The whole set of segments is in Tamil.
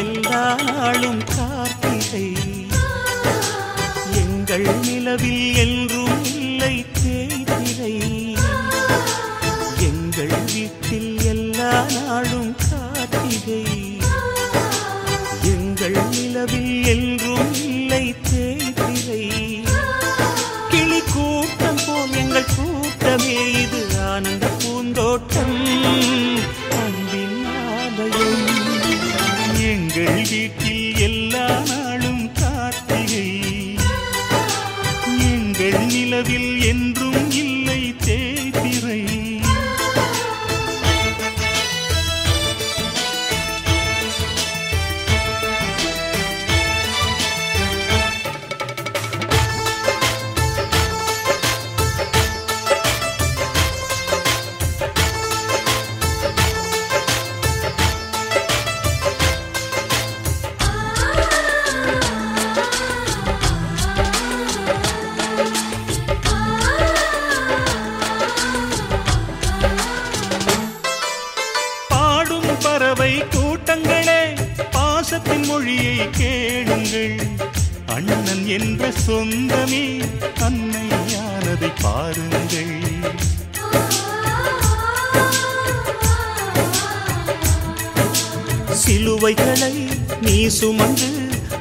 எல்லா நாளும் கார்த்திகை எங்கள் நிலவில் என்றும் இல்லை தேய்திரை எங்கள் வீட்டில் எல்லா நாளும் கார்த்திகை எங்கள் நிலவில் என்றும் இல்லை தேய்திரை கிளி கூட்டம் போல் எங்கள் கூட்டமே இது ஆனந்த பூந்தோட்டம் அன்பின் ஆலயம் எங்கள் வீட்டில் எல்லா நாளும் கார்த்திகை எங்கள் நிலவில் என்றும் இல்லை தேய்திரை பறவை கூட்டங்களே பாசத்தின் மொழியை கேளுங்கள் அண்ணன் என்ற சொந்தமே அன்னையானதை பாருங்கள் சிலுவைகளை நீ சுமந்து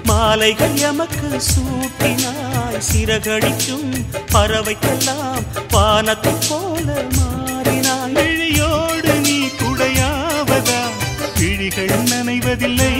மாலைகள் எமக்கு சூட்டினாய் சிறகடிக்கும் பறவைக்கெல்லாம் வானத்தை போல மாறினாய் விழியோடு நீ குடையாவதா விழிகள் நனைவதில்லை